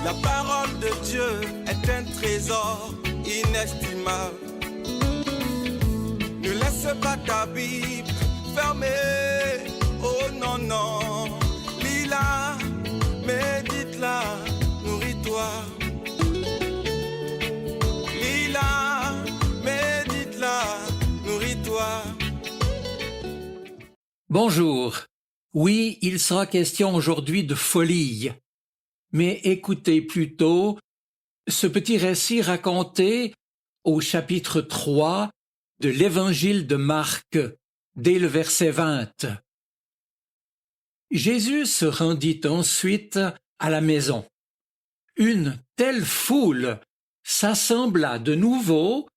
La parole de Dieu est un trésor inestimable. Ne laisse pas ta Bible fermée. Oh non, non. Lis-la, médite-la, nourris-toi. Lis-la, médite-la, nourris-toi. Bonjour. Oui, il sera question aujourd'hui de folie. Mais écoutez plutôt ce petit récit raconté au chapitre 3 de l'Évangile de Marc, dès le verset 20. Jésus se rendit ensuite à la maison. Une telle foule s'assembla de nouveau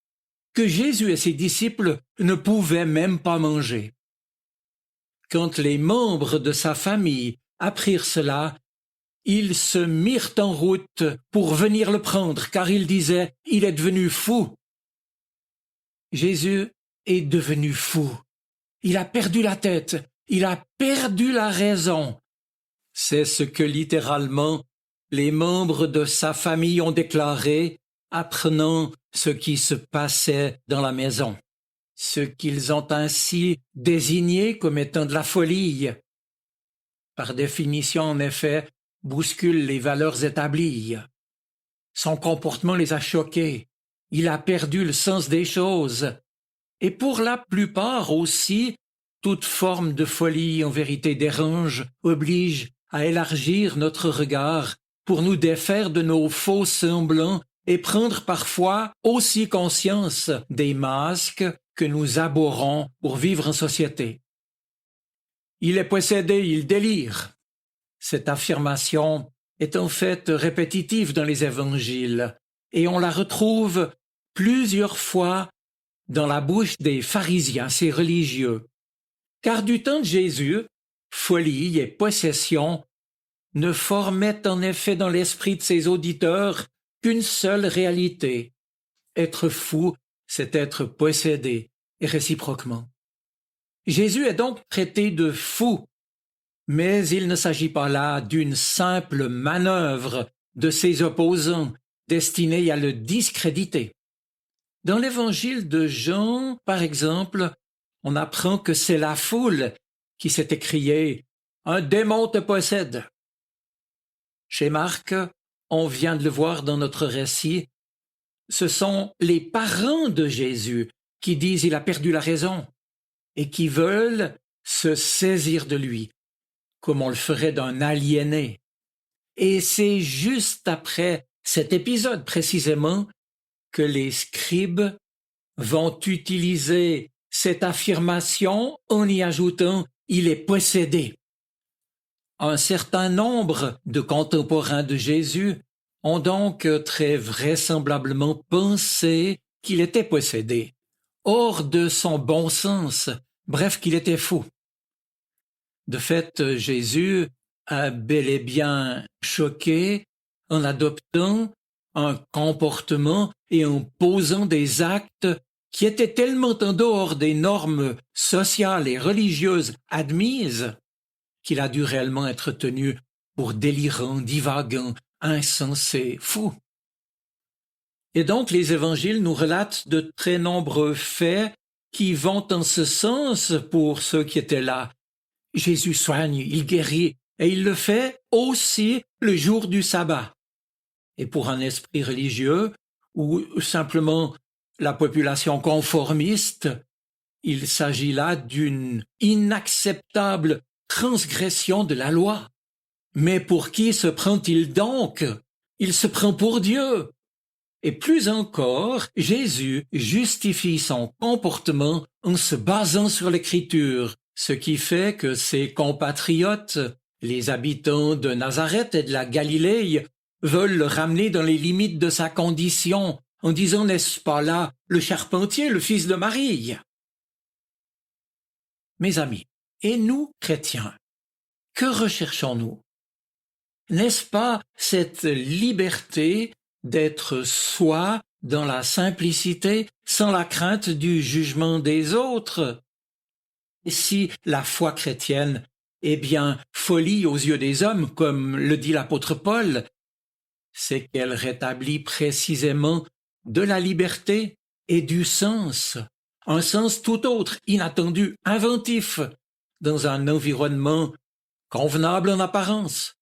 que Jésus et ses disciples ne pouvaient même pas manger. Quand les membres de sa famille apprirent cela, ils se mirent en route pour venir le prendre, car ils disaient « Il est devenu fou ». Jésus est devenu fou. Il a perdu la tête, il a perdu la raison. C'est ce que littéralement les membres de sa famille ont déclaré, apprenant ce qui se passait dans la maison. Ce qu'ils ont ainsi désigné comme étant de la folie. Par définition, en effet, bouscule les valeurs établies. Son comportement les a choqués. Il a perdu le sens des choses. Et pour la plupart aussi, toute forme de folie en vérité dérange, oblige à élargir notre regard pour nous défaire de nos faux semblants et prendre parfois aussi conscience des masques que nous abhorrons pour vivre en société. Il est possédé, il délire. Cette affirmation est en fait répétitive dans les évangiles et on la retrouve plusieurs fois dans la bouche des pharisiens, ces religieux. Car du temps de Jésus, folie et possession ne formaient en effet dans l'esprit de ses auditeurs qu'une seule réalité. Être fou, c'est être possédé, et réciproquement. Jésus est donc traité de fou, mais il ne s'agit pas là d'une simple manœuvre de ses opposants destinée à le discréditer. Dans l'évangile de Jean, par exemple, on apprend que c'est la foule qui s'est écriée « Un démon te possède ». Chez Marc, on vient de le voir dans notre récit, ce sont les parents de Jésus qui disent « il a perdu la raison » et qui veulent se saisir de lui, comme on le ferait d'un aliéné. Et c'est juste après cet épisode précisément que les scribes vont utiliser cette affirmation en y ajoutant « il est possédé ». Un certain nombre de contemporains de Jésus ont donc très vraisemblablement pensé qu'il était possédé, hors de son bon sens, bref qu'il était fou. De fait, Jésus a bel et bien choqué en adoptant un comportement et en posant des actes qui étaient tellement en dehors des normes sociales et religieuses admises qu'il a dû réellement être tenu pour délirant, divagant, insensé, fou. Et donc les évangiles nous relatent de très nombreux faits qui vont en ce sens pour ceux qui étaient là. Jésus soigne, il guérit, et il le fait aussi le jour du sabbat. Et pour un esprit religieux, ou simplement la population conformiste, il s'agit là d'une inacceptable transgression de la loi. Mais pour qui se prend-il donc? Il se prend pour Dieu. Et plus encore, Jésus justifie son comportement en se basant sur l'Écriture, ce qui fait que ses compatriotes, les habitants de Nazareth et de la Galilée, veulent le ramener dans les limites de sa condition, en disant, n'est-ce pas là le charpentier, le fils de Marie? Mes amis, et nous, chrétiens, que recherchons-nous? N'est-ce pas cette liberté d'être soi dans la simplicité, sans la crainte du jugement des autres? Et si la foi chrétienne est bien folie aux yeux des hommes, comme le dit l'apôtre Paul, c'est qu'elle rétablit précisément de la liberté et du sens, un sens tout autre, inattendu, inventif, dans un environnement convenable en apparence,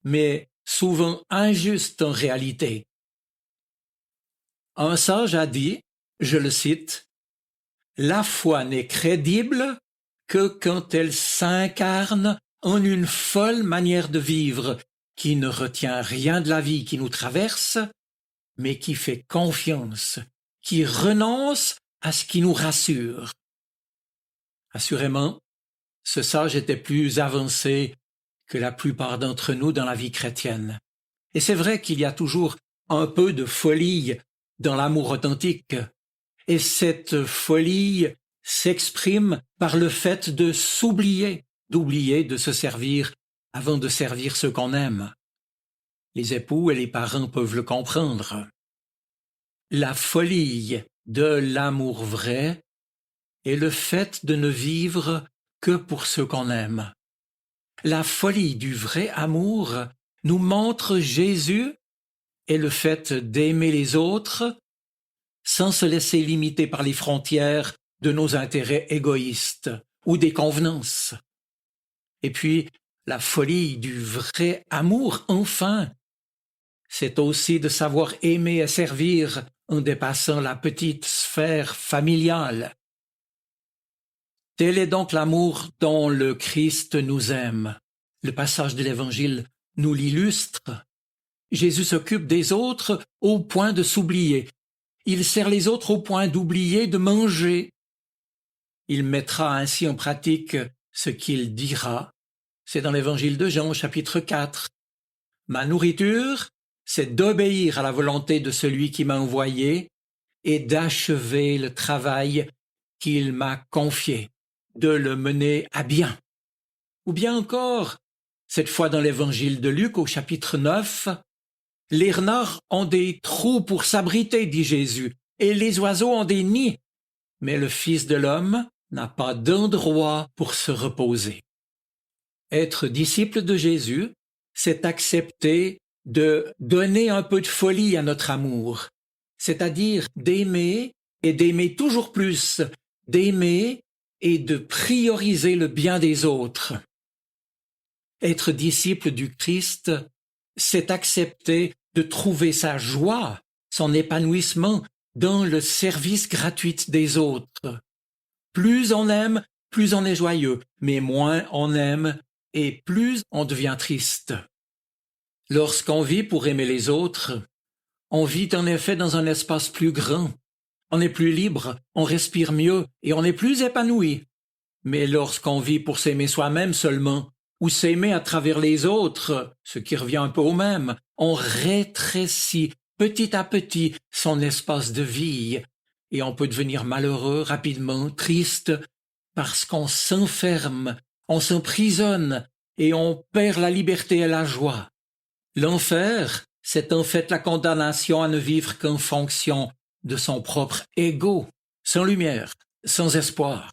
mais souvent injuste en réalité. Un sage a dit, je le cite, « La foi n'est crédible que quand elle s'incarne en une folle manière de vivre qui ne retient rien de la vie qui nous traverse, mais qui fait confiance, qui renonce à ce qui nous rassure. » Assurément, ce sage était plus avancé que la plupart d'entre nous dans la vie chrétienne. Et c'est vrai qu'il y a toujours un peu de folie dans l'amour authentique. Et cette folie s'exprime par le fait de s'oublier, d'oublier de se servir avant de servir ceux qu'on aime. Les époux et les parents peuvent le comprendre. La folie de l'amour vrai est le fait de ne vivre que pour ceux qu'on aime. La folie du vrai amour nous montre Jésus et le fait d'aimer les autres sans se laisser limiter par les frontières de nos intérêts égoïstes ou des convenances. Et puis, la folie du vrai amour, enfin, c'est aussi de savoir aimer et servir en dépassant la petite sphère familiale. Tel est donc l'amour dont le Christ nous aime. Le passage de l'Évangile nous l'illustre. Jésus s'occupe des autres au point de s'oublier. Il sert les autres au point d'oublier de manger. Il mettra ainsi en pratique ce qu'il dira. C'est dans l'Évangile de Jean, chapitre 4. Ma nourriture, c'est d'obéir à la volonté de celui qui m'a envoyé et d'achever le travail qu'il m'a confié, de le mener à bien. Ou bien encore, cette fois dans l'Évangile de Luc au chapitre 9, les renards ont des trous pour s'abriter, dit Jésus, et les oiseaux ont des nids, mais le Fils de l'homme n'a pas d'endroit pour se reposer. Être disciple de Jésus, c'est accepter de donner un peu de folie à notre amour, c'est-à-dire d'aimer et d'aimer toujours plus, d'aimer et de prioriser le bien des autres. Être disciple du Christ, c'est accepter de trouver sa joie, son épanouissement dans le service gratuit des autres. Plus on aime, plus on est joyeux, mais moins on aime et plus on devient triste. Lorsqu'on vit pour aimer les autres, on vit en effet dans un espace plus grand. On est plus libre, on respire mieux et on est plus épanoui. Mais lorsqu'on vit pour s'aimer soi-même seulement, ou s'aimer à travers les autres, ce qui revient un peu au même, on rétrécit petit à petit son espace de vie et on peut devenir malheureux rapidement, triste, parce qu'on s'enferme, on s'emprisonne et on perd la liberté et la joie. L'enfer, c'est en fait la condamnation à ne vivre qu'en fonction de son propre ego, sans lumière, sans espoir.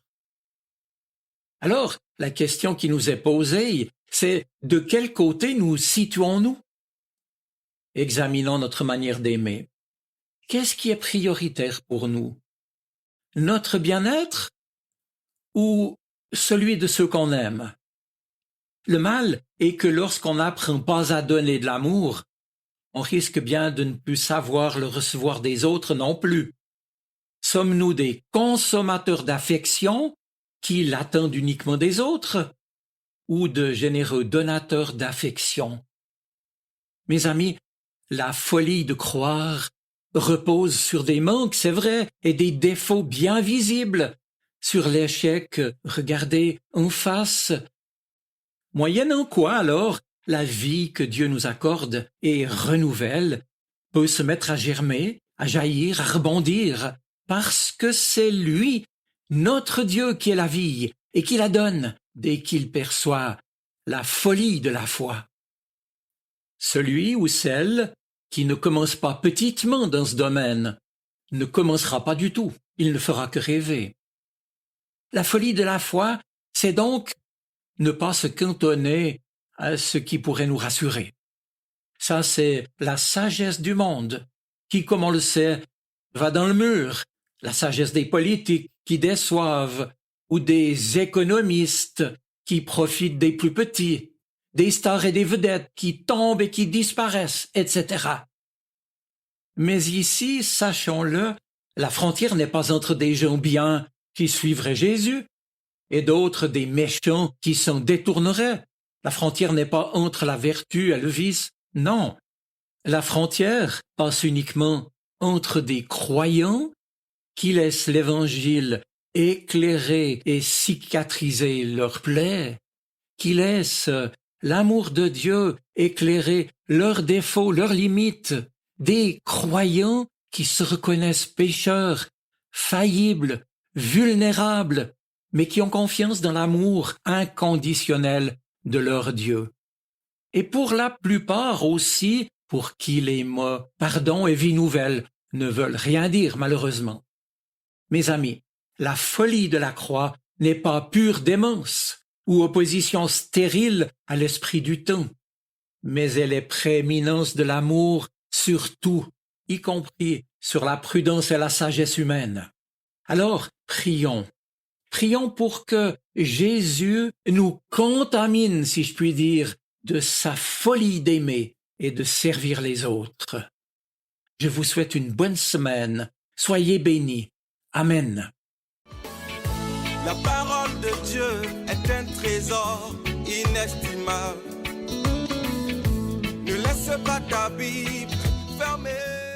Alors, la question qui nous est posée, c'est de quel côté nous situons-nous? Examinons notre manière d'aimer. Qu'est-ce qui est prioritaire pour nous? Notre bien-être ou celui de ceux qu'on aime? Le mal est que lorsqu'on n'apprend pas à donner de l'amour, on risque bien de ne plus savoir le recevoir des autres non plus. Sommes-nous des consommateurs d'affection qui l'attendent uniquement des autres, ou de généreux donateurs d'affection? Mes amis, la folie de croire repose sur des manques, c'est vrai, et des défauts bien visibles, sur l'échec regardé en face. Moyennant quoi, alors, la vie que Dieu nous accorde et renouvelle peut se mettre à germer, à jaillir, à rebondir, parce que c'est lui, notre Dieu, qui est la vie et qui la donne dès qu'il perçoit la folie de la foi. Celui ou celle qui ne commence pas petitement dans ce domaine ne commencera pas du tout, il ne fera que rêver. La folie de la foi, c'est donc ne pas se cantonner à ce qui pourrait nous rassurer. Ça, c'est la sagesse du monde, qui, comme on le sait, va dans le mur. La sagesse des politiques qui déçoivent, ou des économistes qui profitent des plus petits, des stars et des vedettes qui tombent et qui disparaissent, etc. Mais ici, sachons-le, la frontière n'est pas entre des gens bien qui suivraient Jésus et d'autres des méchants qui s'en détourneraient. La frontière n'est pas entre la vertu et le vice, non. La frontière passe uniquement entre des croyants qui laissent l'Évangile éclairer et cicatriser leurs plaies, qui laissent l'amour de Dieu éclairer leurs défauts, leurs limites, des croyants qui se reconnaissent pécheurs, faillibles, vulnérables, mais qui ont confiance dans l'amour inconditionnel de leur Dieu. Et pour la plupart aussi, pour qui les mots pardon et vie nouvelle ne veulent rien dire malheureusement. Mes amis, la folie de la croix n'est pas pure démence ou opposition stérile à l'esprit du temps, mais elle est prééminence de l'amour sur tout, y compris sur la prudence et la sagesse humaine. Alors, prions. Prions pour que Jésus nous contamine, si je puis dire, de sa folie d'aimer et de servir les autres. Je vous souhaite une bonne semaine. Soyez bénis. Amen. La parole de Dieu est un trésor inestimable. Ne laisse pas ta Bible fermée.